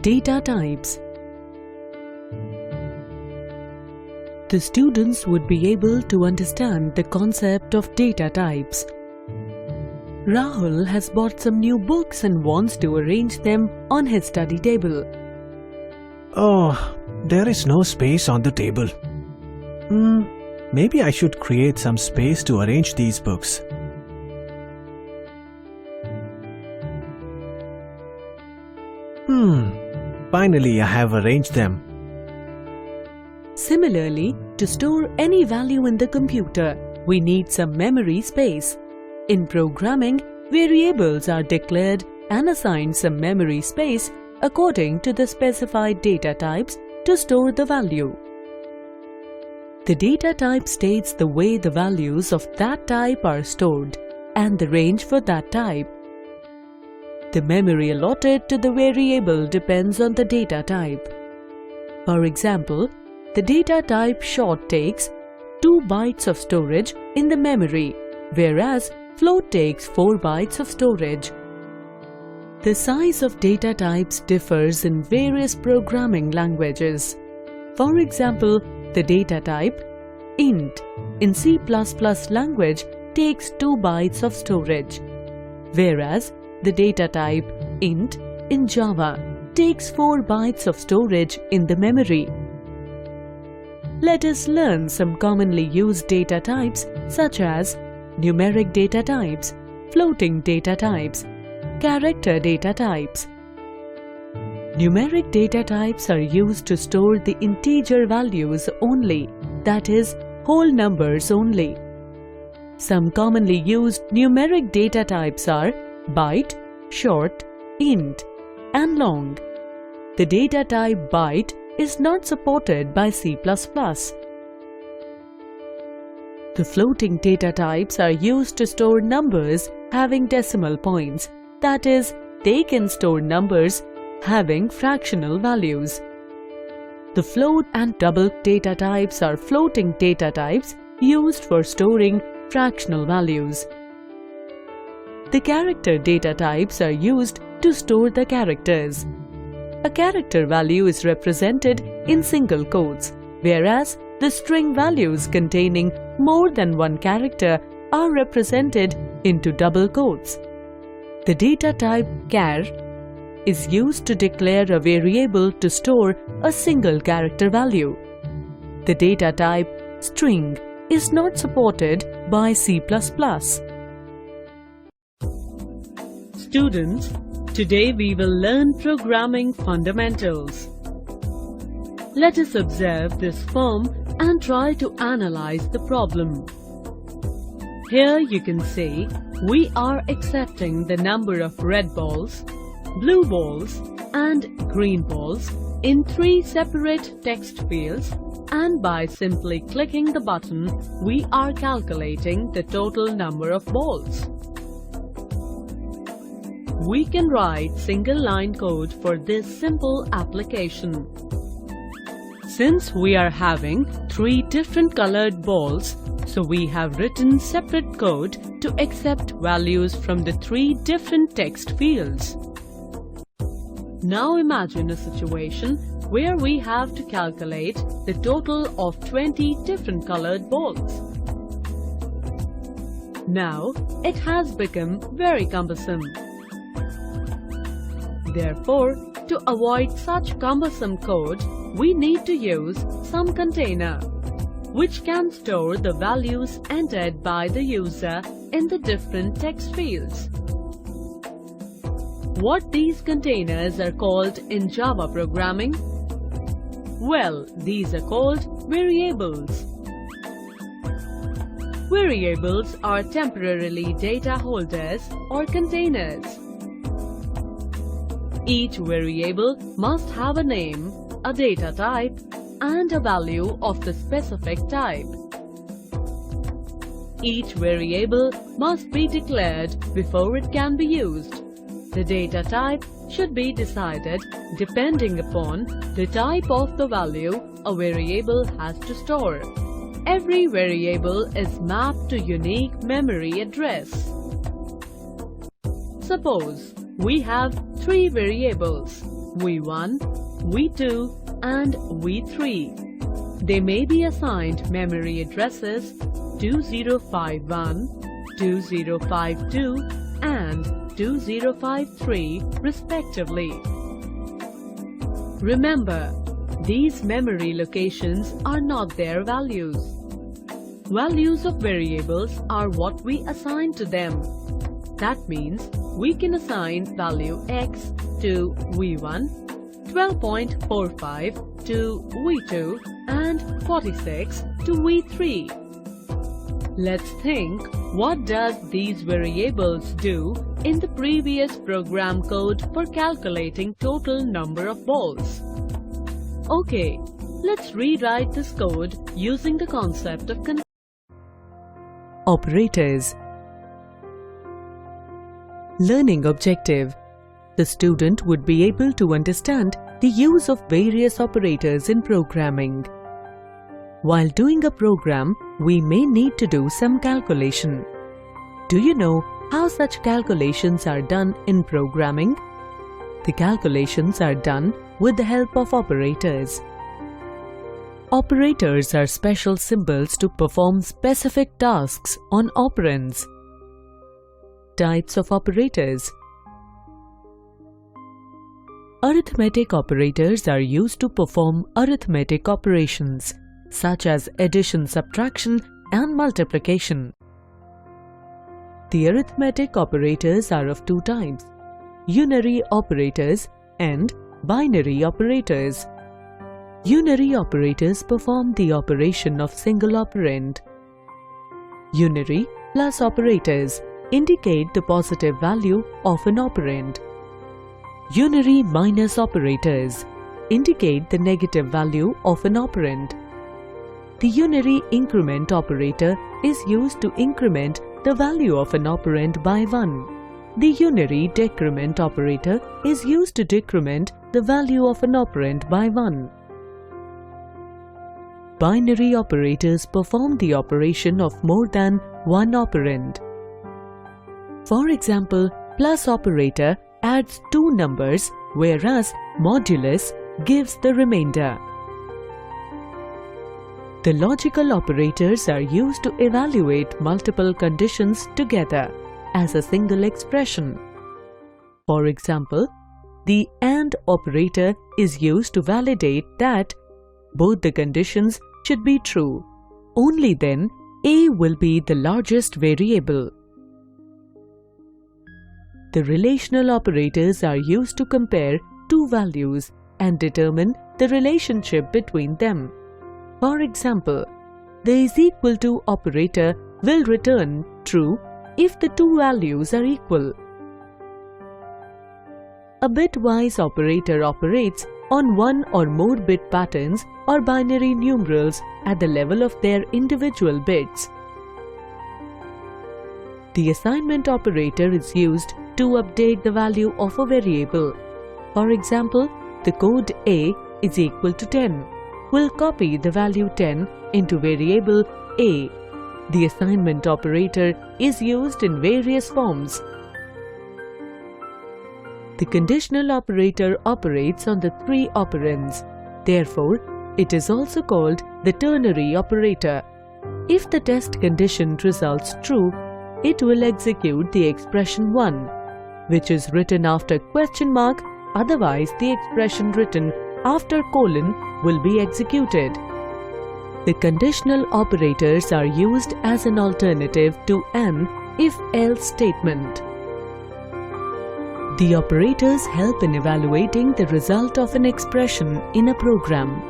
Data types. The students would be able to understand the concept of data types. Rahul has bought some new books and wants to arrange them on his study table. Oh, there is no space on the table. Maybe I should create some space to arrange these books. Finally I have arranged them. Similarly, to store any value in the computer, we need some memory space. In programming, variables are declared and assigned some memory space according to the specified data types to store the value. The data type states the way the values of that type are stored and the range for that type. The memory allotted to the variable depends on the data type. For example, the data type short takes 2 bytes of storage in the memory, whereas float takes 4 bytes of storage. The size of data types differs in various programming languages. For example, the data type int in C++ language takes 2 bytes of storage, whereas the data type int in Java takes 4 bytes of storage in the memory. Let us learn some commonly used data types such as numeric data types, floating data types, character data types. Numeric data types are used to store the integer values only, that is, whole numbers only. Some commonly used numeric data types are byte, short, int, and long. The data type byte is not supported by C++. The floating data types are used to store numbers having decimal points, that is, they can store numbers having fractional values. The float and double data types are floating data types used for storing fractional values. The character data types are used to store the characters. A character value is represented in single quotes, whereas the string values containing more than one character are represented into double quotes. The data type char is used to declare a variable to store a single character value. The data type string is not supported by C++. Students, today we will learn programming fundamentals. Let us observe this form and try to analyze the problem. Here you can see we are accepting the number of red balls, blue balls and green balls in 3 separate text fields, and by simply clicking the button we are calculating the total number of balls. We can write single-line code for this simple application. Since we are having 3 different colored balls, so we have written separate code to accept values from the 3 different text fields. Now imagine a situation where we have to calculate the total of 20 different colored balls. Now it has become very cumbersome. Therefore, to avoid such cumbersome code, we need to use some container which can store the values entered by the user in the different text fields. What these containers are called in Java programming? Well, these are called variables. Variables are temporarily data holders or containers. Each variable must have a name, a data type, and a value of the specific type. Each variable must be declared before it can be used. The data type should be decided depending upon the type of the value a variable has to store. Every variable is mapped to unique memory address. Suppose we have 3 variables V1, V2 and V3. They may be assigned memory addresses 2051, 2052 and 2053 respectively. Remember, these memory locations are not their values. Values of variables are what we assign to them. That means we can assign value x to V1, 12.45 to V2 and 46 to V3. Let's think, what does these variables do in the previous program code for calculating total number of balls? Okay, let's rewrite this code using the concept of Operators. Learning objective. The student would be able to understand the use of various operators in programming. While doing a program, we may need to do some calculation. Do you know how such calculations are done in programming? The calculations are done with the help of operators. Operators are special symbols to perform specific tasks on operands. Types of operators. Arithmetic operators are used to perform arithmetic operations, such as addition, subtraction, and multiplication. The arithmetic operators are of two types: unary operators and binary operators. Unary operators perform the operation of single operand. Unary plus operators indicate the positive value of an operand. Unary minus operators indicate the negative value of an operand. The unary increment operator is used to increment the value of an operand by 1. The unary decrement operator is used to decrement the value of an operand by 1. Binary operators perform the operation of more than one operand. For example, plus operator adds two numbers, whereas modulus gives the remainder. The logical operators are used to evaluate multiple conditions together as a single expression. For example, the AND operator is used to validate that both the conditions should be true. Only then A will be the largest variable. The relational operators are used to compare two values and determine the relationship between them. For example, the is equal to operator will return true if the two values are equal. A bitwise operator operates on one or more bit patterns or binary numerals at the level of their individual bits. The assignment operator is used to update the value of a variable. For example, the code A is equal to 10 will copy the value 10 into variable A. The assignment operator is used in various forms. The conditional operator operates on the three operands. Therefore, it is also called the ternary operator. If the test condition results true, it will execute the expression 1, which is written after question mark, otherwise the expression written after colon will be executed. The conditional operators are used as an alternative to an if-else statement. The operators help in evaluating the result of an expression in a program.